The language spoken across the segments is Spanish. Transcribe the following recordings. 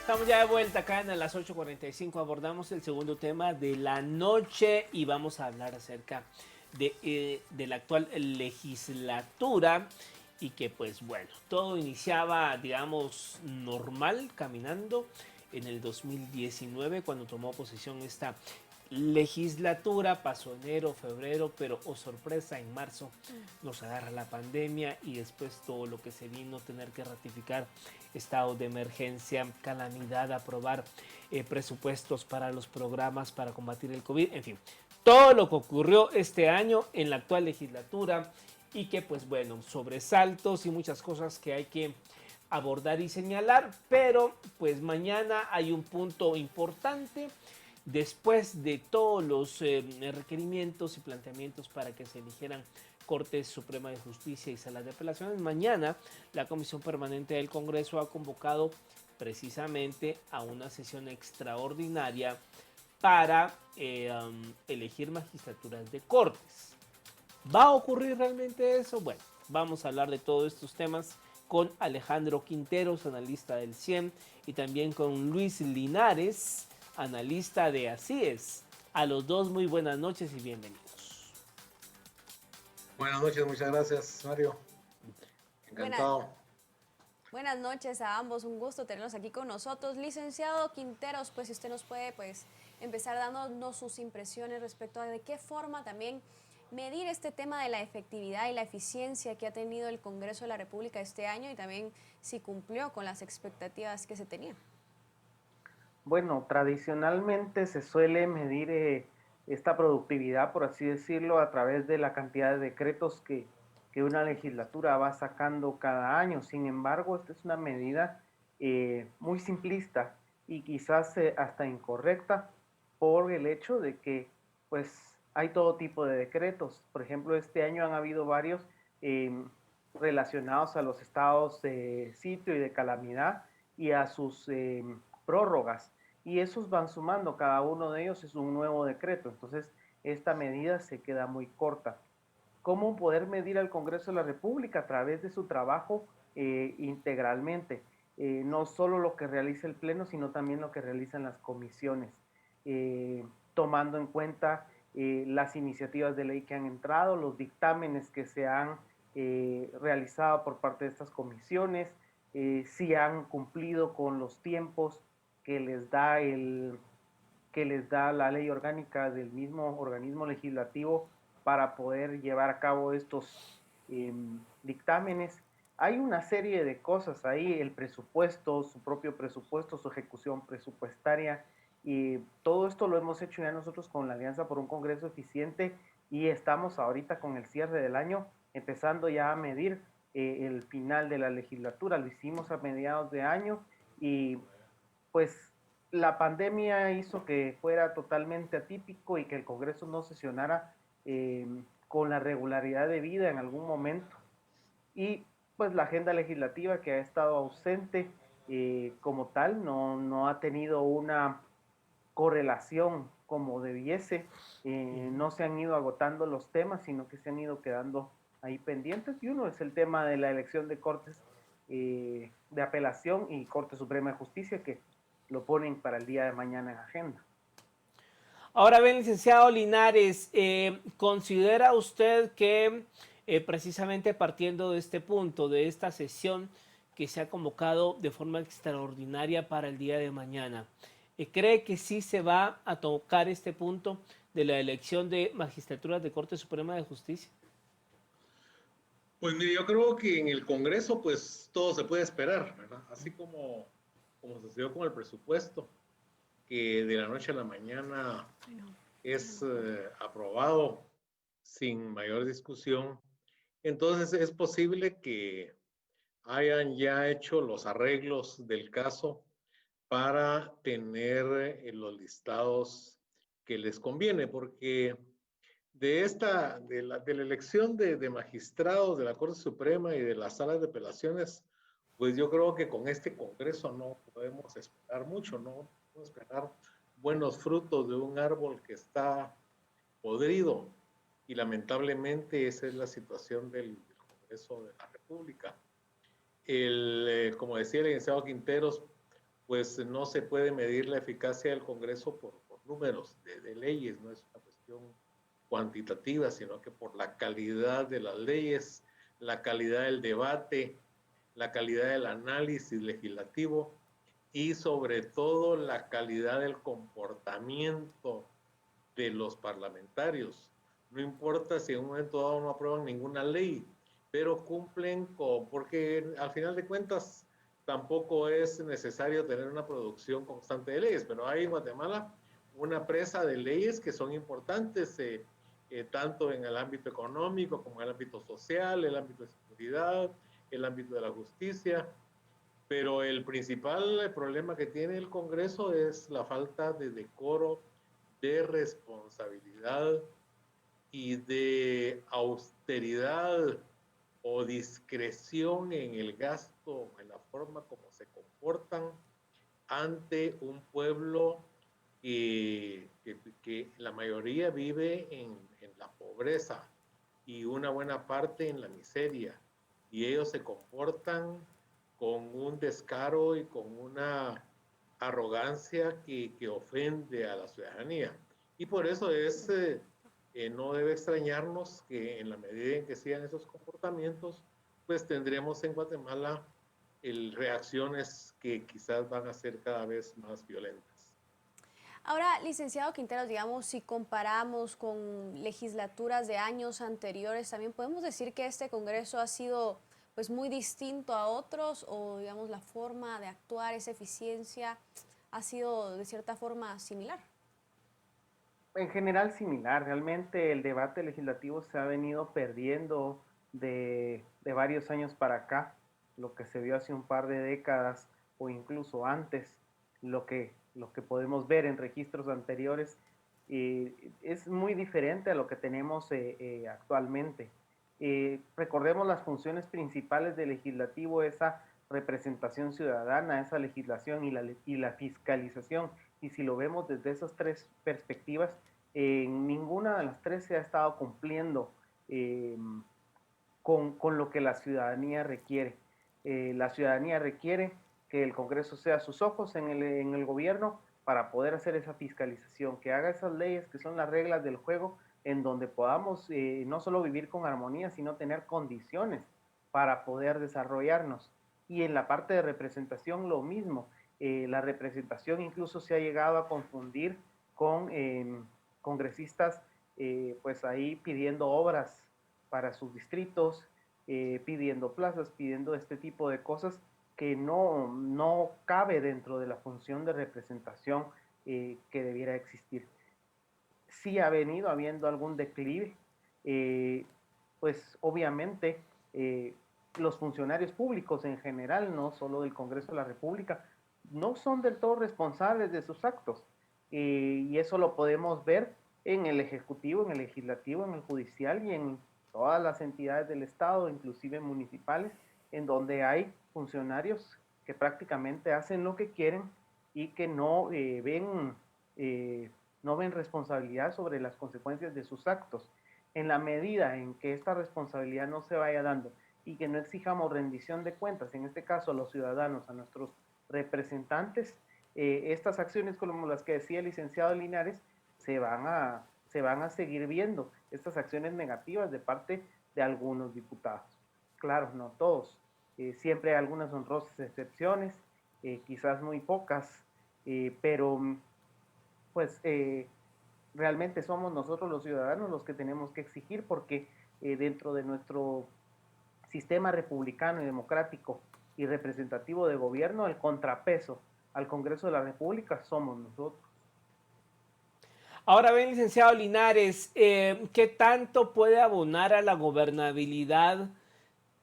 Estamos ya de vuelta acá en las 8:45. Abordamos el segundo tema de la noche y vamos a hablar acerca de la actual legislatura y que pues bueno, todo iniciaba digamos normal, caminando en el 2019 cuando tomó posesión esta legislatura. Pasó enero, febrero, pero oh sorpresa, en marzo nos agarra la pandemia y después todo lo que se vino, tener que ratificar estado de emergencia, calamidad, aprobar presupuestos para los programas para combatir el COVID, en fin, todo lo que ocurrió este año en la actual legislatura y que pues bueno, sobresaltos y muchas cosas que hay que abordar y señalar, pero pues mañana hay un punto importante. Después de todos los requerimientos y planteamientos para que se eligieran Corte Suprema de Justicia y Salas de Apelaciones, mañana la Comisión Permanente del Congreso ha convocado precisamente a una sesión extraordinaria para elegir magistraturas de cortes. ¿Va a ocurrir realmente eso? Bueno, vamos a hablar de todos estos temas con Alejandro Quinteros, analista del CIEM, y también con Luis Linares, analista de Así Es. A los dos, muy buenas noches y bienvenidos. Buenas noches, muchas gracias, Mario. Buenas, Encantado. buenas noches a ambos, un gusto tenerlos aquí con nosotros. Licenciado Quinteros, pues si usted nos puede empezar dándonos sus impresiones respecto a de qué forma también medir este tema de la efectividad y la eficiencia que ha tenido el Congreso de la República este año y también si cumplió con las expectativas que se tenían. Bueno, tradicionalmente se suele medir esta productividad, por así decirlo, a través de la cantidad de decretos que una legislatura va sacando cada año. Sin embargo, esta es una medida muy simplista y quizás hasta incorrecta por el hecho de que pues hay todo tipo de decretos. Por ejemplo, este año han habido varios relacionados a los estados de sitio y de calamidad y a sus prórrogas, y esos van sumando, cada uno de ellos es un nuevo decreto. Entonces esta medida se queda muy corta. ¿Cómo poder medir al Congreso de la República? A través de su trabajo integralmente, no solo lo que realiza el Pleno, sino también lo que realizan las comisiones, tomando en cuenta las iniciativas de ley que han entrado, los dictámenes que se han realizado por parte de estas comisiones, si han cumplido con los tiempos que les da la ley orgánica del mismo organismo legislativo para poder llevar a cabo estos dictámenes. Hay una serie de cosas ahí, el presupuesto, su propio presupuesto, su ejecución presupuestaria, y todo esto lo hemos hecho ya nosotros con la Alianza por un Congreso Eficiente, y estamos ahorita con el cierre del año empezando ya a medir el final de la legislatura. Lo hicimos a mediados de año y pues la pandemia hizo que fuera totalmente atípico y que el Congreso no sesionara con la regularidad debida en algún momento. Y pues la agenda legislativa que ha estado ausente como tal no ha tenido una correlación como debiese. No se han ido agotando los temas, sino que se han ido quedando ahí pendientes, y uno es el tema de la elección de cortes de apelación y Corte Suprema de Justicia, que lo ponen para el día de mañana en agenda. Ahora bien, licenciado Linares, ¿considera usted que precisamente partiendo de este punto, de esta sesión que se ha convocado de forma extraordinaria para el día de mañana, cree que sí se va a tocar este punto de la elección de magistraturas de Corte Suprema de Justicia? Pues mire, yo creo que en el Congreso pues todo se puede esperar, ¿verdad? Así como sucedió con el presupuesto, que de la noche a la mañana es aprobado sin mayor discusión. Entonces es posible que hayan ya hecho los arreglos del caso para tener los listados que les conviene, porque de la elección de magistrados de la Corte Suprema y de las salas de apelaciones, pues yo creo que con este Congreso no podemos esperar mucho, no podemos esperar buenos frutos de un árbol que está podrido, y lamentablemente esa es la situación del Congreso de la República. Como decía el licenciado Quinteros, pues no se puede medir la eficacia del Congreso por números de leyes, no es una cuestión cuantitativa, sino que por la calidad de las leyes, la calidad del debate, la calidad del análisis legislativo y sobre todo la calidad del comportamiento de los parlamentarios. No importa si en un momento dado no aprueban ninguna ley, pero cumplen porque al final de cuentas tampoco es necesario tener una producción constante de leyes, pero hay en Guatemala una presa de leyes que son importantes, tanto en el ámbito económico como en el ámbito social, el ámbito de seguridad, el ámbito de la justicia, pero el principal problema que tiene el Congreso es la falta de decoro, de responsabilidad y de austeridad o discreción en el gasto, en la forma como se comportan ante un pueblo que la mayoría vive en la pobreza y una buena parte en la miseria. Y ellos se comportan con un descaro y con una arrogancia que ofende a la ciudadanía. Y por eso no debe extrañarnos que en la medida en que sigan esos comportamientos, pues tendremos en Guatemala reacciones que quizás van a ser cada vez más violentas. Ahora, licenciado Quinteros, digamos, si comparamos con legislaturas de años anteriores, también podemos decir que este Congreso ha sido pues muy distinto a otros, o digamos la forma de actuar, esa eficiencia ha sido de cierta forma similar. En general similar, realmente el debate legislativo se ha venido perdiendo de varios años para acá, lo que se vio hace un par de décadas o incluso antes, lo que podemos ver en registros anteriores, es muy diferente a lo que tenemos actualmente. Recordemos las funciones principales del legislativo, esa representación ciudadana, esa legislación y la fiscalización. Y si lo vemos desde esas tres perspectivas, ninguna de las tres se ha estado cumpliendo con lo que la ciudadanía requiere. La ciudadanía requiere que el Congreso sea sus ojos en el gobierno para poder hacer esa fiscalización, que haga esas leyes que son las reglas del juego, en donde podamos no solo vivir con armonía, sino tener condiciones para poder desarrollarnos. Y en la parte de representación lo mismo. La representación incluso se ha llegado a confundir con congresistas pues ahí pidiendo obras para sus distritos, pidiendo plazas, pidiendo este tipo de cosas que no cabe dentro de la función de representación que debiera existir. Sí ha venido habiendo algún declive, pues obviamente los funcionarios públicos en general, no solo del Congreso de la República, no son del todo responsables de sus actos. Y eso lo podemos ver en el Ejecutivo, en el Legislativo, en el Judicial y en todas las entidades del Estado, inclusive municipales, en donde hay funcionarios que prácticamente hacen lo que quieren y que no ven responsabilidad sobre las consecuencias de sus actos. En la medida en que esta responsabilidad no se vaya dando y que no exijamos rendición de cuentas, en este caso a los ciudadanos, a nuestros representantes, estas acciones como las que decía el licenciado Linares se van a seguir viendo, estas acciones negativas de parte de algunos diputados. Claro, no todos, siempre hay algunas honrosas excepciones, quizás muy pocas, pero pues realmente somos nosotros los ciudadanos los que tenemos que exigir, porque dentro de nuestro sistema republicano y democrático y representativo de gobierno, el contrapeso al Congreso de la República somos nosotros. Ahora bien, licenciado Linares, ¿qué tanto puede abonar a la gobernabilidad?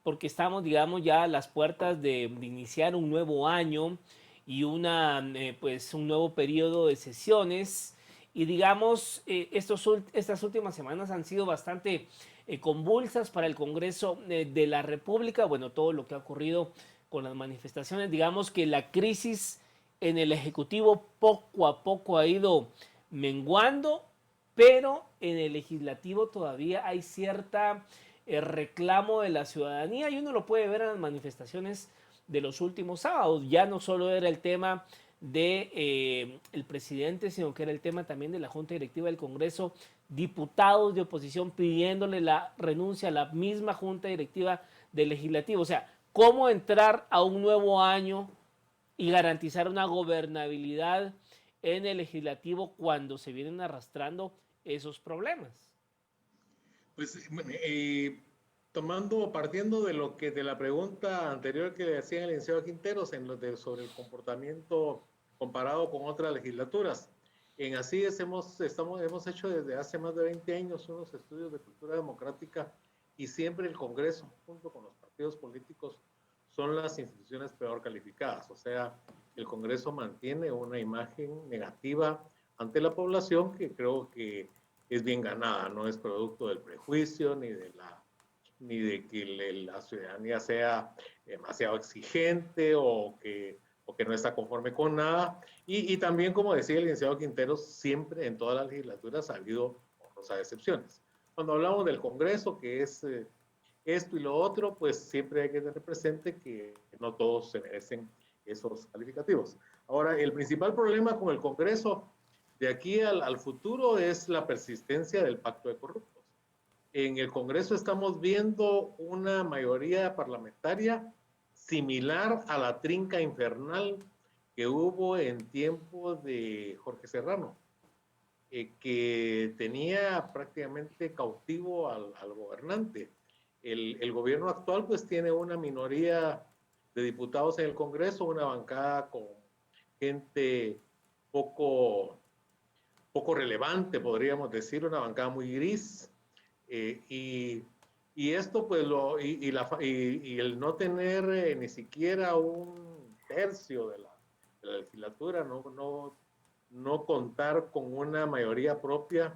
Porque estamos, digamos, ya a las puertas de iniciar un nuevo año y pues un nuevo periodo de sesiones. Y digamos, estas últimas semanas han sido bastante convulsas para el Congreso de la República. Bueno, todo lo que ha ocurrido con las manifestaciones, digamos que la crisis en el Ejecutivo poco a poco ha ido menguando, pero en el Legislativo todavía hay cierta reclamo de la ciudadanía y uno lo puede ver en las manifestaciones de los últimos sábados. Ya no solo era el tema de el presidente, sino que era el tema también de la Junta Directiva del Congreso, diputados de oposición pidiéndole la renuncia a la misma Junta Directiva del Legislativo. O sea, ¿cómo entrar a un nuevo año y garantizar una gobernabilidad en el legislativo cuando se vienen arrastrando esos problemas? Pues partiendo de la pregunta anterior que le hacía el licenciado Quinteros sobre el comportamiento comparado con otras legislaturas. En Asíes hemos hecho desde hace más de 20 años unos estudios de cultura democrática y siempre el Congreso, junto con los partidos políticos, son las instituciones peor calificadas. O sea, el Congreso mantiene una imagen negativa ante la población que creo que es bien ganada, no es producto del prejuicio ni de que la ciudadanía sea demasiado exigente o que no está conforme con nada. Y también, como decía el licenciado Quinteros, siempre en todas las legislaturas ha habido honrosas excepciones. Cuando hablamos del Congreso, que es esto y lo otro, pues siempre hay que tener presente que no todos se merecen esos calificativos. Ahora, el principal problema con el Congreso de aquí al futuro es la persistencia del pacto de corruptos. En el Congreso estamos viendo una mayoría parlamentaria similar a la trinca infernal que hubo en tiempo de Jorge Serrano, que tenía prácticamente cautivo al gobernante. El gobierno actual pues tiene una minoría de diputados en el Congreso, una bancada con gente poco relevante, podríamos decir, una bancada muy gris, y esto pues y el no tener ni siquiera un tercio de la legislatura, no contar con una mayoría propia,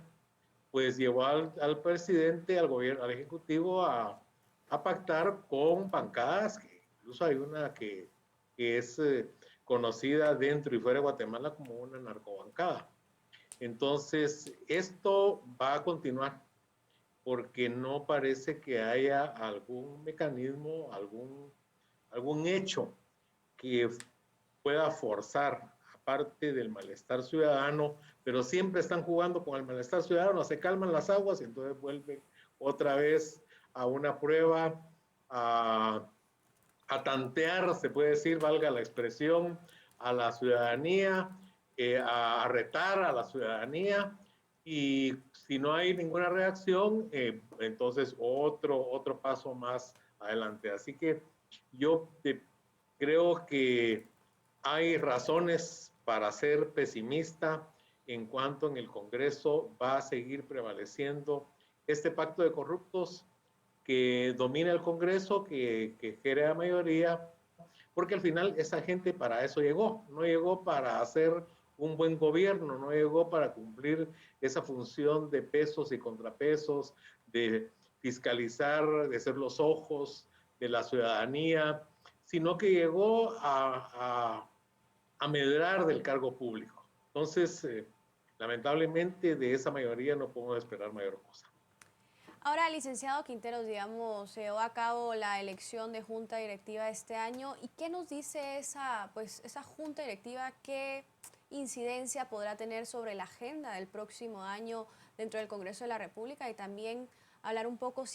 pues llevó al presidente, al gobierno, al ejecutivo a pactar con bancadas, que incluso hay una que es conocida dentro y fuera de Guatemala como una narcobancada. Entonces, esto va a continuar porque no parece que haya algún mecanismo, algún hecho que pueda forzar, aparte del malestar ciudadano, pero siempre están jugando con el malestar ciudadano, se calman las aguas y entonces vuelven otra vez a una prueba, a tantear, se puede decir, valga la expresión, a la ciudadanía, a retar a la ciudadanía, y si no hay ninguna reacción, entonces otro paso más adelante. Así que yo creo que hay razones para ser pesimista en cuanto en el Congreso va a seguir prevaleciendo este pacto de corruptos que domina el Congreso, que crea mayoría, porque al final esa gente para eso llegó, no llegó para hacer un buen gobierno, no llegó para cumplir esa función de pesos y contrapesos, de fiscalizar, de ser los ojos de la ciudadanía, sino que llegó a medrar del cargo público. Entonces, lamentablemente de esa mayoría no podemos esperar mayor cosa. Ahora, licenciado Quinteros, digamos, se llevó a cabo la elección de junta directiva este año. ¿Y qué nos dice esa junta directiva? ¿Qué incidencia podrá tener sobre la agenda del próximo año dentro del Congreso de la República? Y también hablar un poco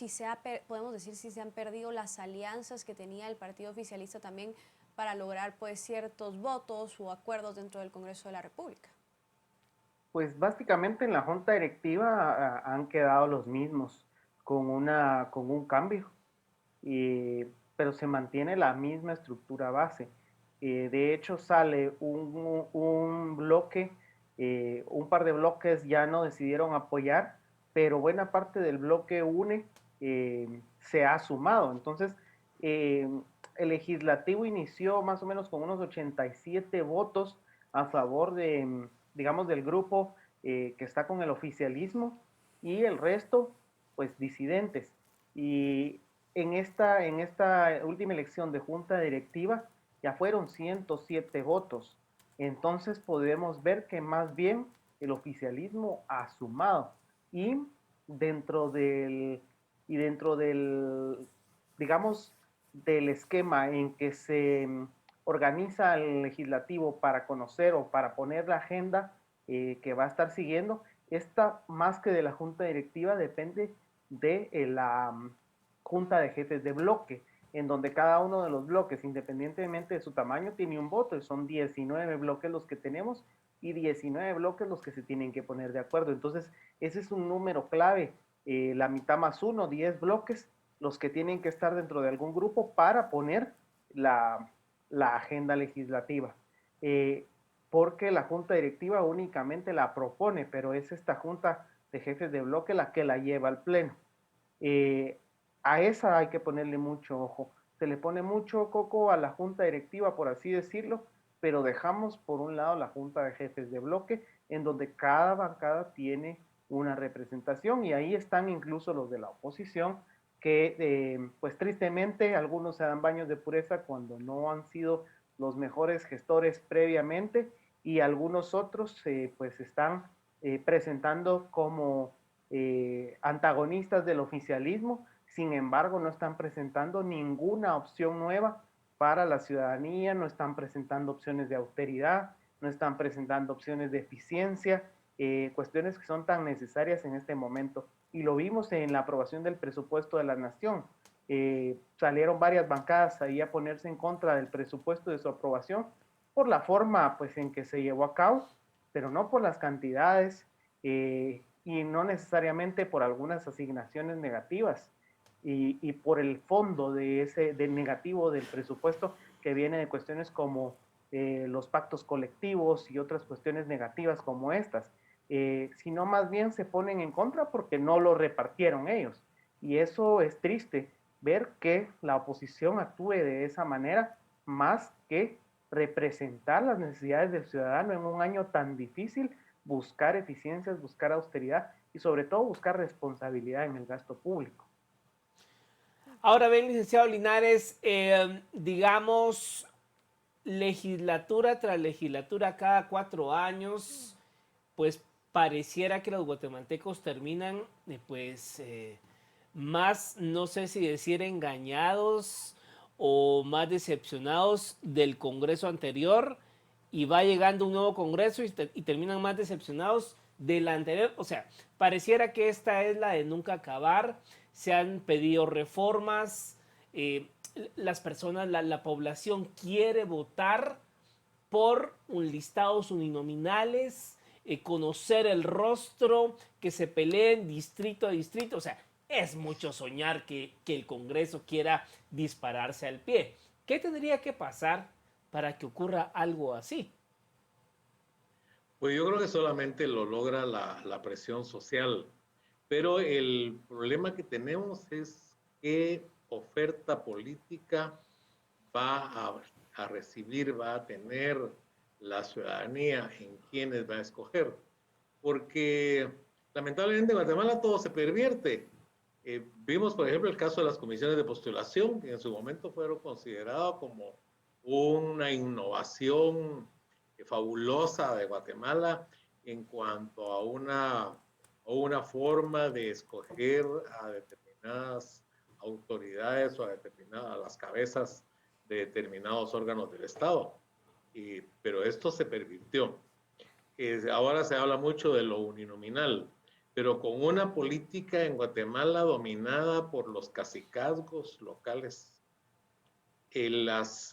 podemos decir si se han perdido las alianzas que tenía el partido oficialista también para lograr pues ciertos votos o acuerdos dentro del Congreso de la República. Pues básicamente en la junta directiva han quedado los mismos, con un cambio, pero se mantiene la misma estructura base. De hecho sale un bloque, un par de bloques ya no decidieron apoyar, pero buena parte del bloque UNE se ha sumado. Entonces, el legislativo inició más o menos con unos 87 votos a favor de, digamos, del grupo que está con el oficialismo, y el resto, pues, disidentes. Y en esta última elección de junta directiva ya fueron 107 votos. Entonces podemos ver que más bien el oficialismo ha sumado, y dentro del digamos, del esquema en que se organiza el legislativo para conocer o para poner la agenda que va a estar siguiendo, esta más que de la junta directiva depende de la junta de jefes de bloque, en donde cada uno de los bloques, independientemente de su tamaño, tiene un voto, y son 19 bloques los que tenemos y 19 bloques los que se tienen que poner de acuerdo. Entonces, ese es un número clave, la mitad más uno, 10 bloques, los que tienen que estar dentro de algún grupo para poner la agenda legislativa. Porque la junta directiva únicamente la propone, pero es esta junta de jefes de bloque la que la lleva al pleno. A esa hay que ponerle mucho ojo. Se le pone mucho coco a la junta directiva, por así decirlo, pero dejamos por un lado la junta de jefes de bloque, en donde cada bancada tiene una representación, y ahí están incluso los de la oposición, que pues tristemente algunos se dan baños de pureza cuando no han sido los mejores gestores previamente, y algunos otros pues están presentando como antagonistas del oficialismo. Sin embargo, no están presentando ninguna opción nueva para la ciudadanía, no están presentando opciones de austeridad, no están presentando opciones de eficiencia, cuestiones que son tan necesarias en este momento. Y lo vimos en la aprobación del presupuesto de la Nación. Salieron varias bancadas ahí a ponerse en contra del presupuesto, de su aprobación, por la forma pues en que se llevó a cabo, pero no por las cantidades y no necesariamente por algunas asignaciones negativas y por el fondo del negativo del presupuesto, que viene de cuestiones como los pactos colectivos y otras cuestiones negativas como estas, sino más bien se ponen en contra porque no lo repartieron ellos. Y eso es triste, ver que la oposición actúe de esa manera, más que representar las necesidades del ciudadano en un año tan difícil, buscar eficiencias, buscar austeridad y sobre todo buscar responsabilidad en el gasto público. Ahora bien, licenciado Linares, digamos, legislatura tras legislatura, cada 4 años, pues pareciera que los guatemaltecos terminan, más, no sé si decir engañados o más decepcionados del Congreso anterior, y va llegando un nuevo Congreso y terminan más decepcionados del anterior. O sea, pareciera que esta es la de nunca acabar. Se han pedido reformas, las personas, la población quiere votar por un listados uninominales, conocer el rostro, que se peleen distrito a distrito. O sea, es mucho soñar que el Congreso quiera dispararse al pie. ¿Qué tendría que pasar para que ocurra algo así? Pues yo creo que solamente lo logra la presión social, pero el problema que tenemos es qué oferta política va a recibir, va a tener la ciudadanía, en quienes va a escoger. Porque lamentablemente en Guatemala todo se pervierte. Vimos, por ejemplo, el caso de las comisiones de postulación, que en su momento fueron considerados como una innovación fabulosa de Guatemala en cuanto a una forma de escoger a determinadas autoridades o a las cabezas de determinados órganos del Estado. Pero esto se pervirtió. Ahora se habla mucho de lo uninominal, pero con una política en Guatemala dominada por los cacicazgos locales. Las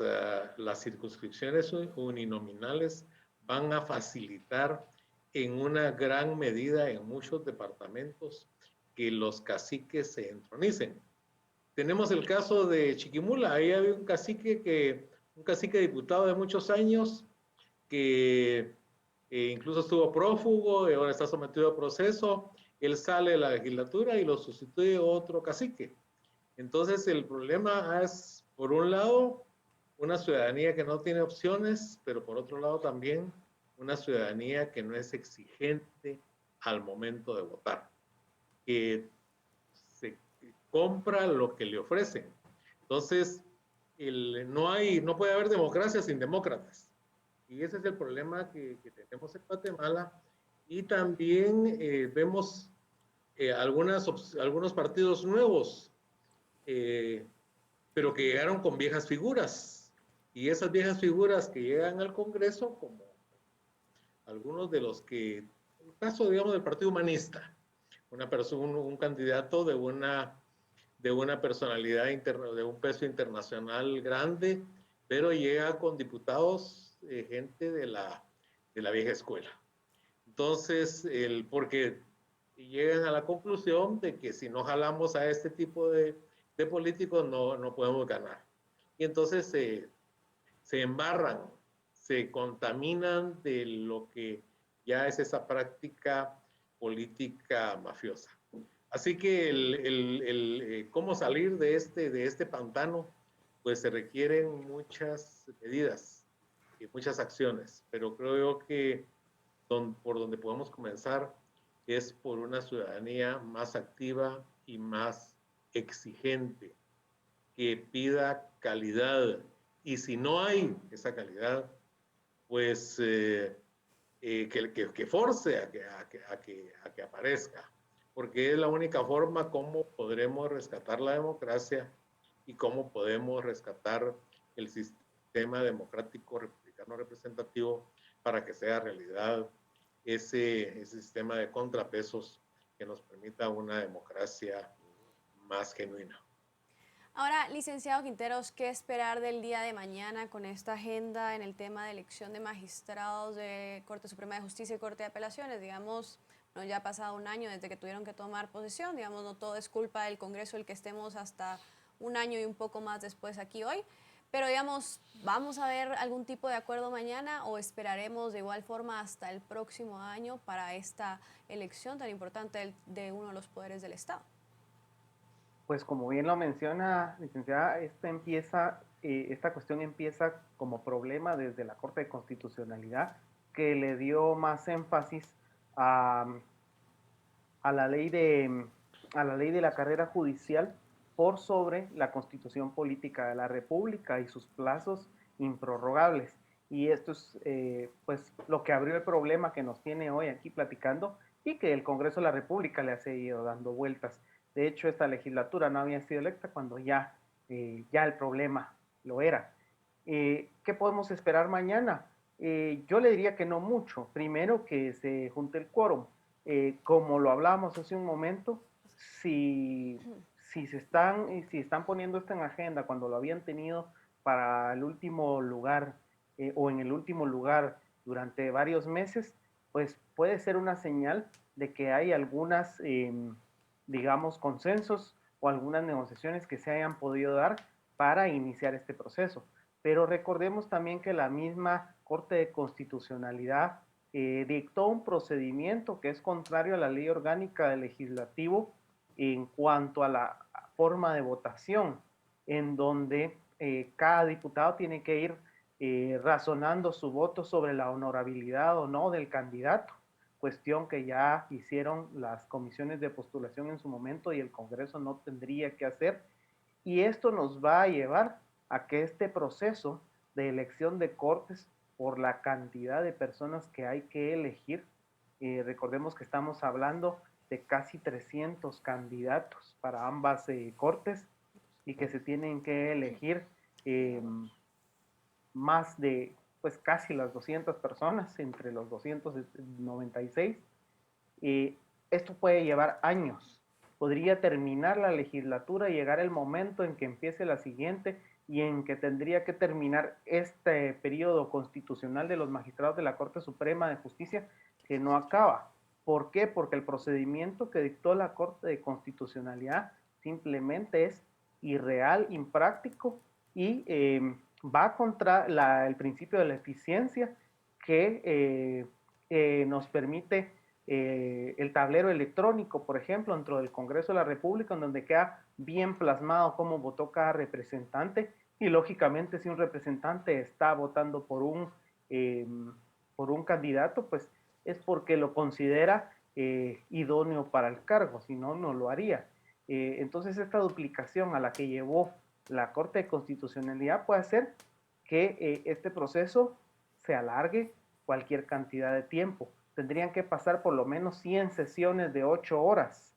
circunscripciones uninominales van a facilitar en una gran medida en muchos departamentos que los caciques se entronicen. Tenemos el caso de Chiquimula. Ahí había un cacique diputado de muchos años que incluso estuvo prófugo y ahora está sometido a proceso. Él sale de la legislatura y lo sustituye otro cacique. Entonces el problema es, por un lado, una ciudadanía que no tiene opciones, pero por otro lado también una ciudadanía que no es exigente al momento de votar, que se compra lo que le ofrecen. Entonces, no puede haber democracia sin demócratas. Y ese es el problema que tenemos en Guatemala. Y también vemos algunos partidos nuevos pero que llegaron con viejas figuras. Y esas viejas figuras que llegan al Congreso, como algunos de los que, en el caso, digamos, del Partido Humanista, una persona, un candidato de una personalidad interna, de un peso internacional grande, pero llega con diputados, gente de la vieja escuela. Entonces, porque llegan a la conclusión de que si no jalamos a este tipo de políticos no podemos ganar. Y entonces se embarran, se contaminan de lo que ya es esa práctica política mafiosa. Así que cómo salir de este pantano, pues se requieren muchas medidas y muchas acciones, pero creo que por donde podemos comenzar es por una ciudadanía más activa y más exigente, que pida calidad. Y si no hay esa calidad, pues que force a que aparezca, porque es la única forma como podremos rescatar la democracia y cómo podemos rescatar el sistema democrático republicano representativo para que sea realidad ese sistema de contrapesos que nos permita una democracia más genuina. Ahora, licenciado Quinteros, ¿qué esperar del día de mañana con esta agenda en el tema de elección de magistrados de Corte Suprema de Justicia y Corte de Apelaciones? Digamos, no, ya ha pasado un año desde que tuvieron que tomar posesión, digamos, no todo es culpa del Congreso el que estemos hasta un año y un poco más después aquí hoy, pero digamos, ¿vamos a ver algún tipo de acuerdo mañana o esperaremos de igual forma hasta el próximo año para esta elección tan importante de uno de los poderes del Estado? Pues como bien lo menciona, licenciada, esta cuestión empieza como problema desde la Corte de Constitucionalidad, que le dio más énfasis a, a la ley de la carrera judicial por sobre la Constitución Política de la República y sus plazos improrrogables. Y esto es pues lo que abrió el problema que nos tiene hoy aquí platicando y que el Congreso de la República le ha seguido dando vueltas. De hecho, esta legislatura no había sido electa cuando ya el problema lo era. ¿Qué podemos esperar mañana? Yo le diría que no mucho. Primero, que se junte el quórum. Como lo hablamos hace un momento, si están poniendo esto en agenda cuando lo habían tenido para el último lugar o en el último lugar durante varios meses, pues puede ser una señal de que hay algunas, digamos, consensos o algunas negociaciones que se hayan podido dar para iniciar este proceso. Pero recordemos también que la misma Corte de Constitucionalidad dictó un procedimiento que es contrario a la ley orgánica del legislativo en cuanto a la forma de votación, en donde cada diputado tiene que ir razonando su voto sobre la honorabilidad o no del candidato, cuestión que ya hicieron las comisiones de postulación en su momento y el Congreso no tendría que hacer. Y esto nos va a llevar a que este proceso de elección de cortes, por la cantidad de personas que hay que elegir, recordemos que estamos hablando de casi 300 candidatos para ambas cortes y que se tienen que elegir más de, pues casi las 200 personas, entre los 296. Esto puede llevar años. Podría terminar la legislatura y llegar el momento en que empiece la siguiente y en que tendría que terminar este periodo constitucional de los magistrados de la Corte Suprema de Justicia que no acaba. ¿Por qué? Porque el procedimiento que dictó la Corte de Constitucionalidad simplemente es irreal, impráctico y va contra el principio de la eficiencia que nos permite el tablero electrónico, por ejemplo, dentro del Congreso de la República, en donde queda bien plasmado cómo votó cada representante y lógicamente si un representante está votando por un candidato, pues es porque lo considera idóneo para el cargo, si no, no lo haría. Entonces esta duplicación a la que llevó la Corte de Constitucionalidad puede hacer que este proceso se alargue cualquier cantidad de tiempo. Tendrían que pasar por lo menos 100 sesiones de 8 horas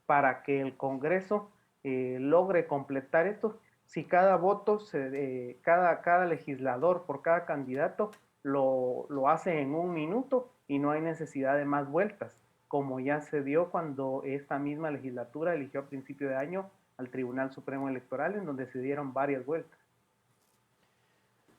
para que el Congreso logre completar esto si cada voto, cada legislador por cada candidato lo hace en 1 minuto y no hay necesidad de más vueltas, como ya se dio cuando esta misma legislatura eligió a principio de año al Tribunal Supremo Electoral, en donde se dieron varias vueltas.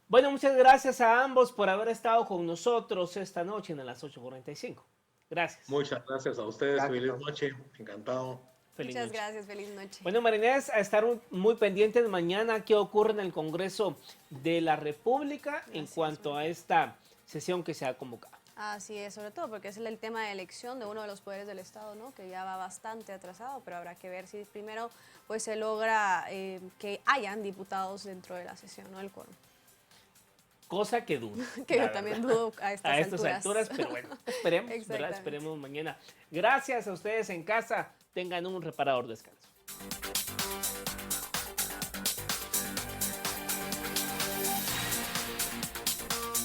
Bueno, muchas gracias a ambos por haber estado con nosotros esta noche en las 8:45. Gracias. Muchas gracias a ustedes. Gracias. Feliz noche. Encantado. Feliz Muchas noche. gracias, feliz noche. Bueno, Marinés, a estar muy pendientes mañana qué ocurre en el Congreso de la República en Así es, cuanto a María. esta sesión que se ha convocado. Así es, sobre todo porque es el tema de elección de uno de los poderes del Estado, ¿no? Que ya va bastante atrasado, pero habrá que ver si primero pues se logra que hayan diputados dentro de la sesión, ¿no? El quórum. Cosa que dudo. Que la yo también verdad. dudo a estas, A estas alturas, pero bueno, esperemos, ¿verdad? Exactamente. Esperemos mañana. Gracias a ustedes en casa. Tengan un reparador descanso.